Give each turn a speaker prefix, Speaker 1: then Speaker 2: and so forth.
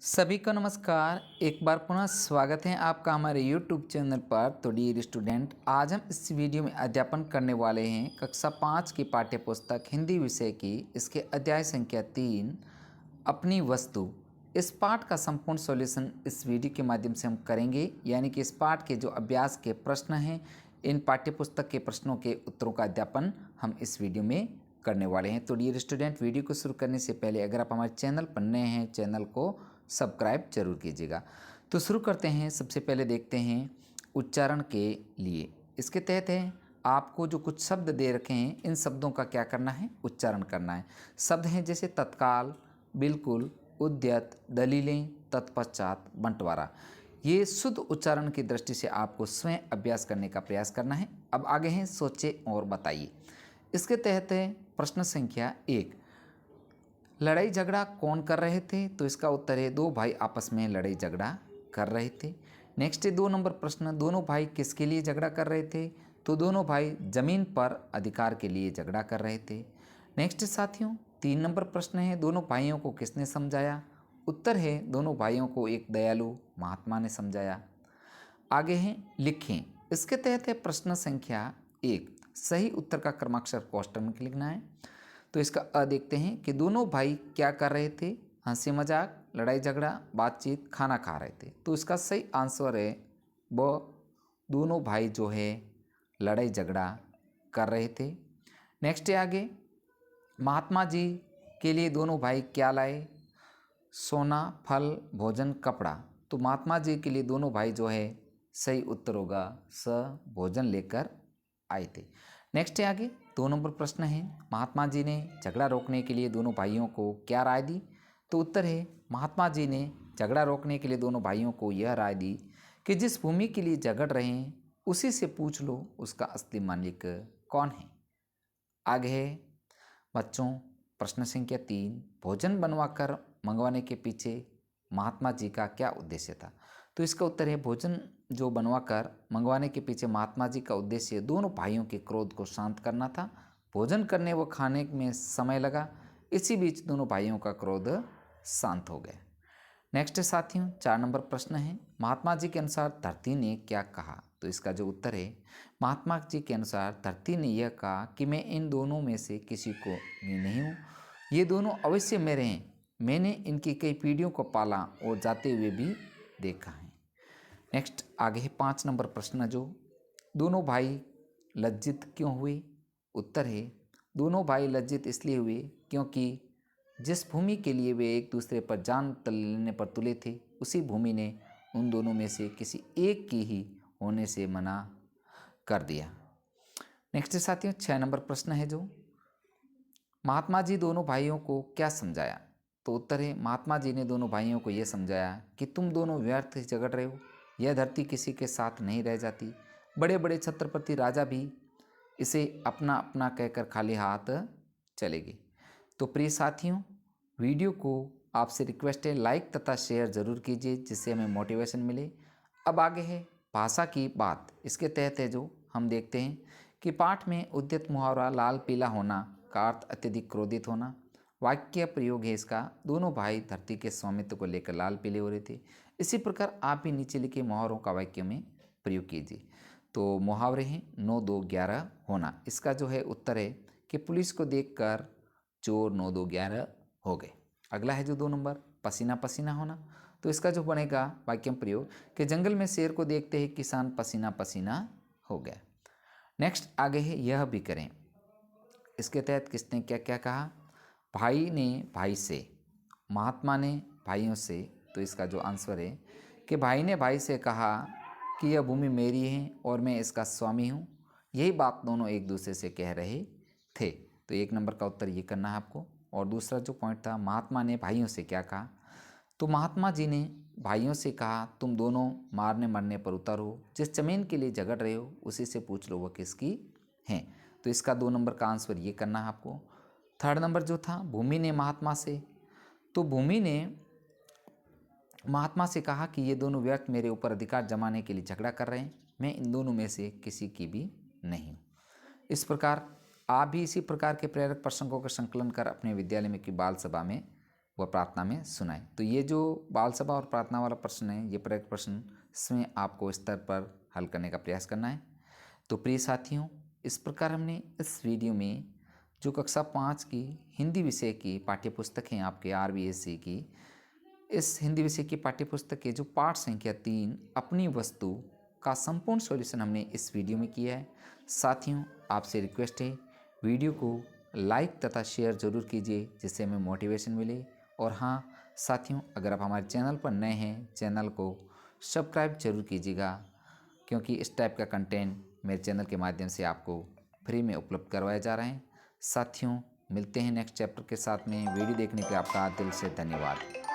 Speaker 1: सभी को नमस्कार। एक बार पुनः स्वागत है आपका हमारे YouTube चैनल पर। तो डियर स्टूडेंट, आज हम इस वीडियो में अध्यापन करने वाले हैं कक्षा 5 की पाठ्य पुस्तक हिंदी विषय की, इसके अध्याय संख्या 3 अपनी वस्तु। इस पाठ का संपूर्ण सॉल्यूशन इस वीडियो के माध्यम से हम करेंगे, यानी कि इस पाठ के जो अभ्यास के प्रश्न हैं, इन पाठ्य पुस्तक के प्रश्नों के उत्तरों का अध्यापन हम इस वीडियो में करने वाले हैं। तो डियर स्टूडेंट, वीडियो को शुरू करने से पहले अगर आप हमारे चैनल पर नए हैं, चैनल को सब्सक्राइब जरूर कीजिएगा। तो शुरू करते हैं। सबसे पहले देखते हैं उच्चारण के लिए। इसके तहत है आपको जो कुछ शब्द दे रखे हैं, इन शब्दों का क्या करना है, उच्चारण करना है। शब्द हैं जैसे तत्काल, बिल्कुल, उद्यत, दलीलें, तत्पश्चात, बंटवारा। ये शुद्ध उच्चारण की दृष्टि से आपको स्वयं अभ्यास करने का प्रयास करना है। अब आगे हैं सोचे और बताइए। इसके तहत है प्रश्न संख्या 1, लड़ाई झगड़ा कौन कर रहे थे? तो इसका उत्तर है दो भाई आपस में लड़ाई झगड़ा कर रहे थे। नेक्स्ट है 2 नंबर प्रश्न, दोनों भाई किसके लिए झगड़ा कर रहे थे? तो दोनों भाई जमीन पर अधिकार के लिए झगड़ा कर रहे थे। नेक्स्ट साथियों 3 नंबर प्रश्न है, दोनों भाइयों को किसने समझाया? उत्तर है दोनों भाइयों को एक दयालु महात्मा ने समझाया। आगे हैं लिखें। इसके तहत है प्रश्न संख्या 1, सही उत्तर का क्रमाक्षर कोष्ठक में लिखना है। तो इसका देखते हैं कि दोनों भाई क्या कर रहे थे? हंसी मजाक, लड़ाई झगड़ा, बातचीत, खाना खा रहे थे। तो इसका सही आंसर है वो दोनों भाई जो है लड़ाई झगड़ा कर रहे थे। नेक्स्ट है आगे, महात्मा जी के लिए दोनों भाई क्या लाए? सोना, फल, भोजन, कपड़ा। तो महात्मा जी के लिए दोनों भाई जो है सही उत्तर होगा स, भोजन लेकर आए थे। नेक्स्ट है आगे 2 नंबर प्रश्न है, महात्मा जी ने झगड़ा रोकने के लिए दोनों भाइयों को क्या राय दी? तो उत्तर है महात्मा जी ने झगड़ा रोकने के लिए दोनों भाइयों को यह राय दी कि जिस भूमि के लिए झगड़ रहे हैं उसी से पूछ लो उसका असली मालिक कौन है। आगे है बच्चों प्रश्न संख्या 3, भोजन बनवाकर मंगवाने के पीछे महात्मा जी का क्या उद्देश्य था? तो इसका उत्तर है भोजन जो बनवाकर मंगवाने के पीछे महात्मा जी का उद्देश्य दोनों भाइयों के क्रोध को शांत करना था। भोजन करने व खाने में समय लगा, इसी बीच दोनों भाइयों का क्रोध शांत हो गया। नेक्स्ट साथियों 4 नंबर प्रश्न है, महात्मा जी के अनुसार धरती ने क्या कहा? तो इसका जो उत्तर है महात्मा जी के अनुसार धरती ने यह कहा कि मैं इन दोनों में से किसी को भी नहीं हूँ, ये दोनों अवश्य मेरे हैं, मैंने इनकी कई पीढ़ियों को पाला और जाते हुए भी देखा है। नेक्स्ट आगे है 5 नंबर प्रश्न, जो दोनों भाई लज्जित क्यों हुए? उत्तर है दोनों भाई लज्जित इसलिए हुए क्योंकि जिस भूमि के लिए वे एक दूसरे पर जान लेने पर तुले थे, उसी भूमि ने उन दोनों में से किसी एक की ही होने से मना कर दिया। नेक्स्ट साथियों 6 नंबर प्रश्न है, जो महात्मा जी दोनों भाइयों को क्या समझाया? तो उत्तर है महात्मा जी ने दोनों भाइयों को यह समझाया कि तुम दोनों व्यर्थ झगड़ रहे हो, यह धरती किसी के साथ नहीं रह जाती। बड़े बड़े छत्रपति राजा भी इसे अपना अपना कहकर खाली हाथ चले गए। तो प्रिय साथियों, वीडियो को आपसे रिक्वेस्ट है लाइक तथा शेयर जरूर कीजिए, जिससे हमें मोटिवेशन मिले। अब आगे है भाषा की बात। इसके तहत है जो हम देखते हैं कि पाठ में उद्यत मुहावरा लाल पीला होना का अर्थ अत्यधिक क्रोधित होना। वाक्य प्रयोग है इसका, दोनों भाई धरती के स्वामित्व को लेकर लाल पीले हो रहे थे। इसी प्रकार आप भी नीचे लिखे मुहावरों का वाक्य में प्रयोग कीजिए। तो मुहावरे हैं 9 2 11 होना। इसका जो है उत्तर है कि पुलिस को देखकर चोर 9 2 11 हो गए। अगला है जो 2 नंबर, पसीना पसीना होना। तो इसका जो बनेगा वाक्य प्रयोग कि जंगल में शेर को देखते ही किसान पसीना पसीना हो गया। नेक्स्ट आगे है यह भी करें। इसके तहत किसने क्या क्या कहा? भाई ने भाई से, महात्मा ने भाइयों से। तो इसका जो आंसर है कि भाई ने भाई से कहा कि यह भूमि मेरी है और मैं इसका स्वामी हूँ। यही बात दोनों एक दूसरे से कह रहे थे। तो 1 नंबर का उत्तर ये करना है आपको। और दूसरा जो पॉइंट था, महात्मा ने भाइयों से क्या कहा? तो महात्मा जी ने भाइयों से कहा तुम दोनों मारने मरने पर उतरो, जिस जमीन के लिए झगड़ रहे हो उसी से पूछ लो वह किसकी है। तो इसका 2 नंबर का आंसर ये करना है आपको। 3rd नंबर जो था, भूमि ने महात्मा से। तो भूमि ने महात्मा से कहा कि ये दोनों व्यर्थ मेरे ऊपर अधिकार जमाने के लिए झगड़ा कर रहे हैं, मैं इन दोनों में से किसी की भी नहीं हूँ। इस प्रकार आप भी इसी प्रकार के प्रेरक प्रसंगों का संकलन कर अपने विद्यालय में की बाल सभा में वह प्रार्थना में सुनाएं। तो ये जो बाल सभा और प्रार्थना वाला प्रश्न है, ये प्रैक्टिस प्रश्न, इसमें आपको स्तर पर हल करने का प्रयास करना है। तो प्रिय साथियों, इस प्रकार हमने इस वीडियो में जो कक्षा 5 की हिंदी विषय की पाठ्य पुस्तक हैं आपके RBSC की, इस हिंदी विषय की पाठ्य पुस्तक के जो पाठ संख्या 3 अपनी वस्तु का संपूर्ण सॉल्यूशन हमने इस वीडियो में किया है। साथियों, आपसे रिक्वेस्ट है, वीडियो को लाइक तथा शेयर जरूर कीजिए जिससे हमें मोटिवेशन मिले। और हाँ साथियों, अगर आप हमारे चैनल पर नए हैं, चैनल को सब्सक्राइब जरूर कीजिएगा, क्योंकि इस टाइप का कंटेंट मेरे चैनल के माध्यम से आपको फ्री में उपलब्ध करवाए जा रहे हैं। साथियों, मिलते हैं नेक्स्ट चैप्टर के साथ में। वीडियो देखने के लिए आपका दिल से धन्यवाद।